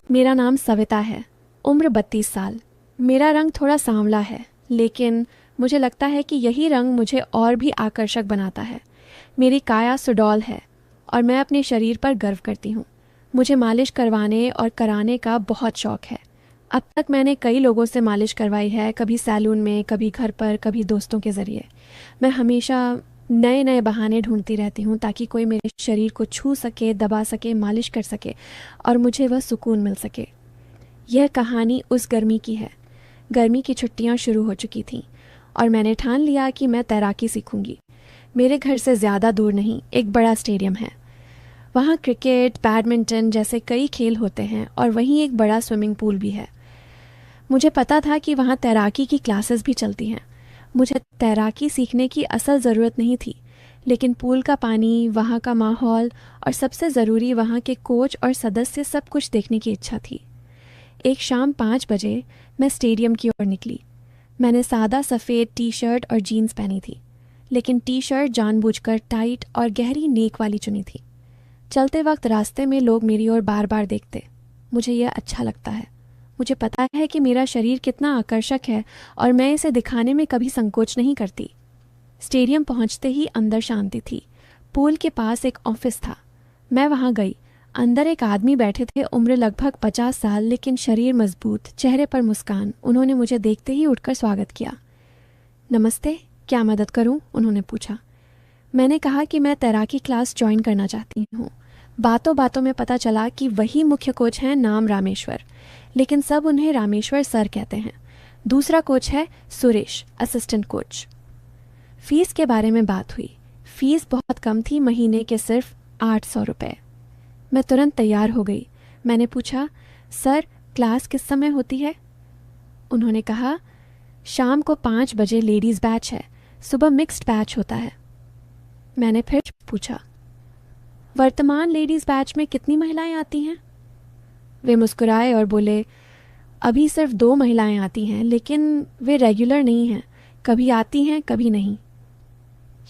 मेरा नाम सविता है। उम्र 32 साल। मेरा रंग थोड़ा सांवला है, लेकिन मुझे लगता है कि यही रंग मुझे और भी आकर्षक बनाता है। मेरी काया सुडौल है और मैं अपने शरीर पर गर्व करती हूँ। मुझे मालिश करवाने और कराने का बहुत शौक है। अब तक मैंने कई लोगों से मालिश करवाई है, कभी सैलून में, कभी घर पर, कभी दोस्तों के ज़रिए। मैं हमेशा नए नए बहाने ढूंढती रहती हूँ ताकि कोई मेरे शरीर को छू सके, दबा सके, मालिश कर सके और मुझे वह सुकून मिल सके। यह कहानी उस गर्मी की है। गर्मी की छुट्टियाँ शुरू हो चुकी थीं और मैंने ठान लिया कि मैं तैराकी सीखूंगी। मेरे घर से ज़्यादा दूर नहीं एक बड़ा स्टेडियम है। वहाँ क्रिकेट, बैडमिंटन जैसे कई खेल होते हैं और वहीं एक बड़ा स्विमिंग पूल भी है। मुझे पता था कि वहाँ तैराकी की क्लासेस भी चलती हैं। मुझे तैराकी सीखने की असल ज़रूरत नहीं थी, लेकिन पूल का पानी, वहाँ का माहौल और सबसे ज़रूरी वहाँ के कोच और सदस्य सब कुछ देखने की इच्छा थी। एक शाम 5 बजे मैं स्टेडियम की ओर निकली। मैंने सादा सफ़ेद टी शर्ट और जीन्स पहनी थी, लेकिन टी शर्ट जानबूझकर टाइट और गहरी नेक वाली चुनी थी। चलते वक्त रास्ते में लोग मेरी ओर बार बार देखते। मुझे यह अच्छा लगता है। मुझे पता है कि मेरा शरीर कितना आकर्षक है और मैं इसे दिखाने में कभी संकोच नहीं करती। स्टेडियम पहुंचते ही अंदर शांति थी। पूल के पास एक ऑफिस था। मैं वहां गई। अंदर एक आदमी बैठे थे, उम्र लगभग 50 साल, लेकिन शरीर मजबूत, चेहरे पर मुस्कान। उन्होंने मुझे देखते ही उठकर स्वागत किया। नमस्ते, क्या मदद करूं? उन्होंने पूछा। मैंने कहा कि मैं तैराकी क्लास ज्वाइन करना चाहती हूँ। बातों बातों में पता चला कि वही मुख्य कोच हैं, नाम रामेश्वर, लेकिन सब उन्हें रामेश्वर सर कहते हैं। दूसरा कोच है सुरेश, असिस्टेंट कोच। फीस के बारे में बात हुई। फीस बहुत कम थी, महीने के सिर्फ 800 रुपये। मैं तुरंत तैयार हो गई। मैंने पूछा, सर क्लास किस समय होती है? उन्होंने कहा, शाम को 5 बजे लेडीज़ बैच है, सुबह मिक्स्ड बैच होता है। मैंने फिर पूछा, वर्तमान लेडीज़ बैच में कितनी महिलाएं आती हैं? वे मुस्कुराए और बोले, अभी सिर्फ 2 महिलाएं आती हैं, लेकिन वे रेगुलर नहीं हैं, कभी आती हैं कभी नहीं।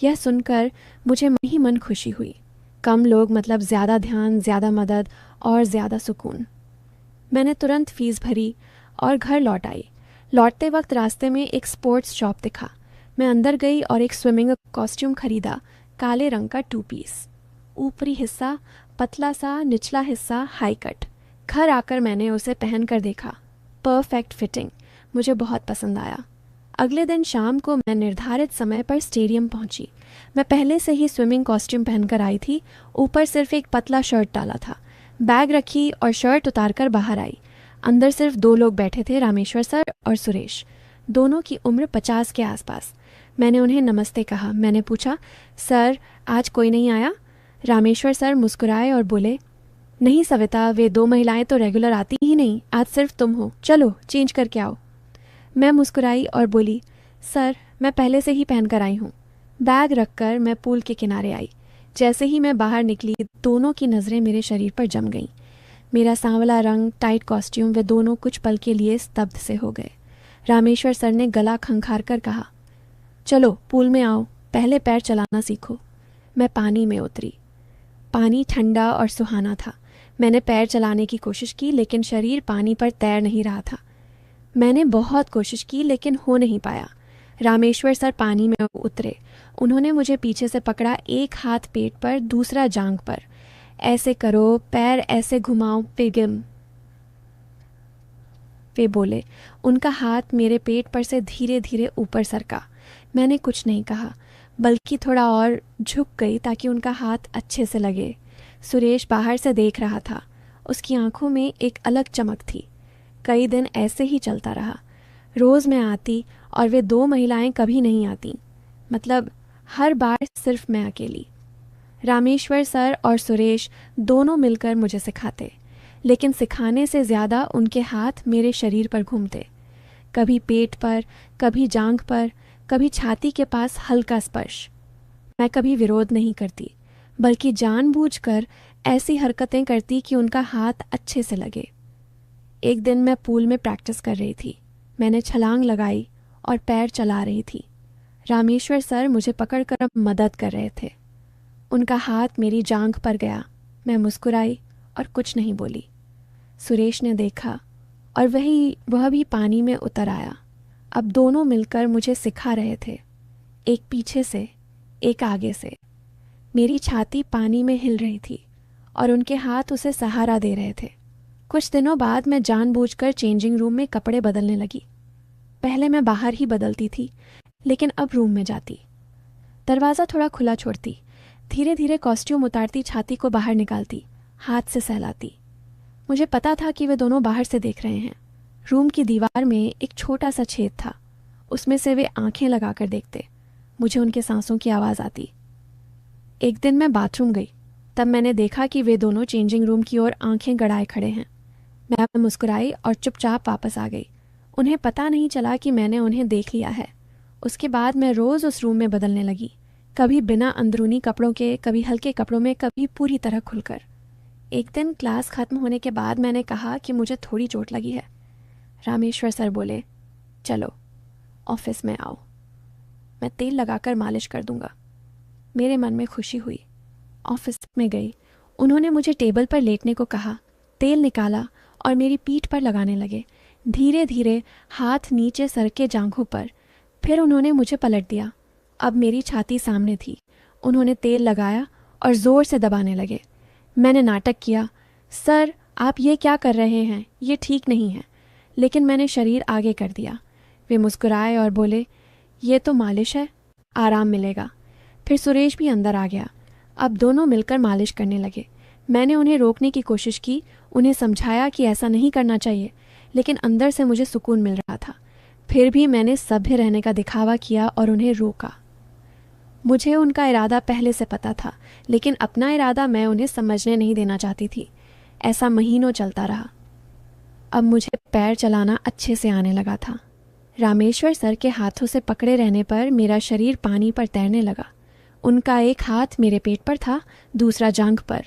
यह सुनकर मुझे मन ही मन खुशी हुई। कम लोग मतलब ज़्यादा ध्यान, ज़्यादा मदद और ज़्यादा सुकून। मैंने तुरंत फीस भरी और घर लौट आई। लौटते वक्त रास्ते में एक स्पोर्ट्स शॉप दिखा। मैं अंदर गई और एक स्विमिंग कॉस्ट्यूम खरीदा, काले रंग का 2 पीस। ऊपरी हिस्सा पतला सा, निचला हिस्सा हाई कट। घर आकर मैंने उसे पहन कर देखा। Perfect fitting. मुझे बहुत पसंद आया। अगले दिन शाम को मैं निर्धारित समय पर स्टेडियम पहुंची। मैं पहले से ही स्विमिंग कॉस्ट्यूम पहनकर आई थी, ऊपर सिर्फ एक पतला शर्ट डाला था। बैग रखी और शर्ट उतारकर बाहर आई। अंदर सिर्फ 2 लोग बैठे थे, रामेश्वर सर और सुरेश। दोनों की उम्र 50 के आसपास। मैंने उन्हें नमस्ते कहा। मैंने पूछा, सर आज कोई नहीं आया? रामेश्वर सर मुस्कुराए और बोले, नहीं सविता, वे 2 महिलाएं तो रेगुलर आती ही नहीं, आज सिर्फ तुम हो, चलो चेंज करके आओ। मैं मुस्कुराई और बोली, सर मैं पहले से ही पहन कर आई हूँ। बैग रखकर मैं पूल के किनारे आई। जैसे ही मैं बाहर निकली, दोनों की नज़रें मेरे शरीर पर जम गईं। मेरा सांवला रंग, टाइट कॉस्ट्यूम, वे दोनों कुछ पल के लिए स्तब्ध से हो गए। रामेश्वर सर ने गला खंखार कर कहा, चलो पूल में आओ, पहले पैर चलाना सीखो। मैं पानी में उतरी। पानी ठंडा और सुहाना था। मैंने पैर चलाने की कोशिश की, लेकिन शरीर पानी पर तैर नहीं रहा था। मैंने बहुत कोशिश की, लेकिन हो नहीं पाया। रामेश्वर सर पानी में उतरे। उन्होंने मुझे पीछे से पकड़ा, एक हाथ पेट पर, दूसरा जांघ पर। ऐसे करो, पैर ऐसे घुमाओ, पिघम, वे बोले। उनका हाथ मेरे पेट पर से धीरे धीरे ऊपर सरका। मैंने कुछ नहीं कहा, बल्कि थोड़ा और झुक गई ताकि उनका हाथ अच्छे से लगे। सुरेश बाहर से देख रहा था। उसकी आंखों में एक अलग चमक थी। कई दिन ऐसे ही चलता रहा। रोज़ मैं आती और वे 2 महिलाएं कभी नहीं आती। मतलब हर बार सिर्फ मैं अकेली। रामेश्वर सर और सुरेश दोनों मिलकर मुझे सिखाते, लेकिन सिखाने से ज़्यादा उनके हाथ मेरे शरीर पर घूमते। कभी पेट पर, कभी जांघ पर, कभी छाती के पास हल्का स्पर्श। मैं कभी विरोध नहीं करती, बल्कि जानबूझकर ऐसी हरकतें करती कि उनका हाथ अच्छे से लगे। एक दिन मैं पूल में प्रैक्टिस कर रही थी। मैंने छलांग लगाई और पैर चला रही थी। रामेश्वर सर मुझे पकड़कर मदद कर रहे थे। उनका हाथ मेरी जांघ पर गया। मैं मुस्कुराई और कुछ नहीं बोली। सुरेश ने देखा और वह भी पानी में उतर आया। अब दोनों मिलकर मुझे सिखा रहे थे, एक पीछे से एक आगे से। मेरी छाती पानी में हिल रही थी और उनके हाथ उसे सहारा दे रहे थे। कुछ दिनों बाद मैं जानबूझकर चेंजिंग रूम में कपड़े बदलने लगी। पहले मैं बाहर ही बदलती थी, लेकिन अब रूम में जाती, दरवाज़ा थोड़ा खुला छोड़ती, धीरे धीरे कॉस्ट्यूम उतारती, छाती को बाहर निकालती, हाथ से सहलाती। मुझे पता था कि वे दोनों बाहर से देख रहे हैं। रूम की दीवार में एक छोटा सा छेद था, उसमें से वे आंखें लगाकर देखते। मुझे उनके सांसों की आवाज़ आती। एक दिन मैं बाथरूम गई, तब मैंने देखा कि वे दोनों चेंजिंग रूम की ओर आंखें गड़ाए खड़े हैं। मैं मुस्कुराई और चुपचाप वापस आ गई। उन्हें पता नहीं चला कि मैंने उन्हें देख लिया है। उसके बाद मैं रोज़ उस रूम में बदलने लगी, कभी बिना अंदरूनी कपड़ों के, कभी हल्के कपड़ों में, कभी पूरी तरह खुलकर। एक दिन क्लास ख़त्म होने के बाद मैंने कहा कि मुझे थोड़ी चोट लगी है। रामेश्वर सर बोले, चलो ऑफिस में आओ, मैं तेल लगाकर मालिश कर दूंगा। मेरे मन में खुशी हुई। ऑफिस में गई। उन्होंने मुझे टेबल पर लेटने को कहा, तेल निकाला और मेरी पीठ पर लगाने लगे, धीरे धीरे हाथ नीचे सर के जांघों पर। फिर उन्होंने मुझे पलट दिया। अब मेरी छाती सामने थी। उन्होंने तेल लगाया और ज़ोर से दबाने लगे। मैंने नाटक किया, सर आप ये क्या कर रहे हैं, ये ठीक नहीं है, लेकिन मैंने शरीर आगे कर दिया। वे मुस्कुराए और बोले, ये तो मालिश है, आराम मिलेगा। फिर सुरेश भी अंदर आ गया। अब दोनों मिलकर मालिश करने लगे। मैंने उन्हें रोकने की कोशिश की, उन्हें समझाया कि ऐसा नहीं करना चाहिए, लेकिन अंदर से मुझे सुकून मिल रहा था। फिर भी मैंने सभ्य रहने का दिखावा किया और उन्हें रोका। मुझे उनका इरादा पहले से पता था, लेकिन अपना इरादा मैं उन्हें समझने नहीं देना चाहती थी। ऐसा महीनों चलता रहा। अब मुझे पैर चलाना अच्छे से आने लगा था। रामेश्वर सर के हाथों से पकड़े रहने पर मेरा शरीर पानी पर तैरने लगा। उनका एक हाथ मेरे पेट पर था, दूसरा जांघ पर।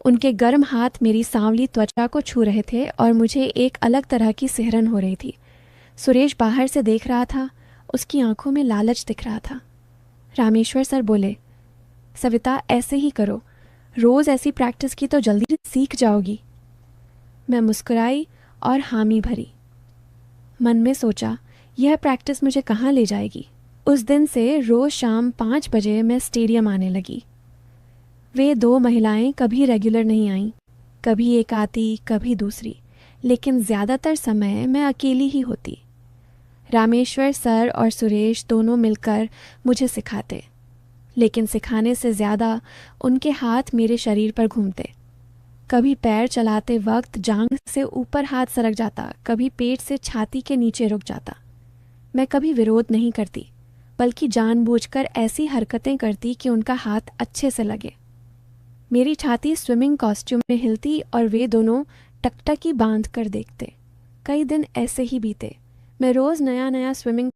उनके गर्म हाथ मेरी सांवली त्वचा को छू रहे थे और मुझे एक अलग तरह की सिहरन हो रही थी। सुरेश बाहर से देख रहा था, उसकी आंखों में लालच दिख रहा था। रामेश्वर सर बोले, सविता ऐसे ही करो, रोज़ ऐसी प्रैक्टिस की तो जल्दी सीख जाओगी। मैं मुस्कुराई और हामी भरी। मन में सोचा, यह प्रैक्टिस मुझे कहाँ ले जाएगी। उस दिन से रोज़ शाम 5 बजे मैं स्टेडियम आने लगी। वे 2 महिलाएं कभी रेगुलर नहीं आईं, कभी एक आती, कभी दूसरी, लेकिन ज़्यादातर समय मैं अकेली ही होती। रामेश्वर सर और सुरेश दोनों मिलकर मुझे सिखाते, लेकिन सिखाने से ज़्यादा उनके हाथ मेरे शरीर पर घूमते। कभी पैर चलाते वक्त जांघ से ऊपर हाथ सरक जाता, कभी पेट से छाती के नीचे रुक जाता। मैं कभी विरोध नहीं करती, बल्कि जानबूझकर ऐसी हरकतें करती कि उनका हाथ अच्छे से लगे। मेरी छाती स्विमिंग कॉस्ट्यूम में हिलती और वे दोनों टकटकी बांध कर देखते। कई दिन ऐसे ही बीते। मैं रोज़ नया नया स्विमिंग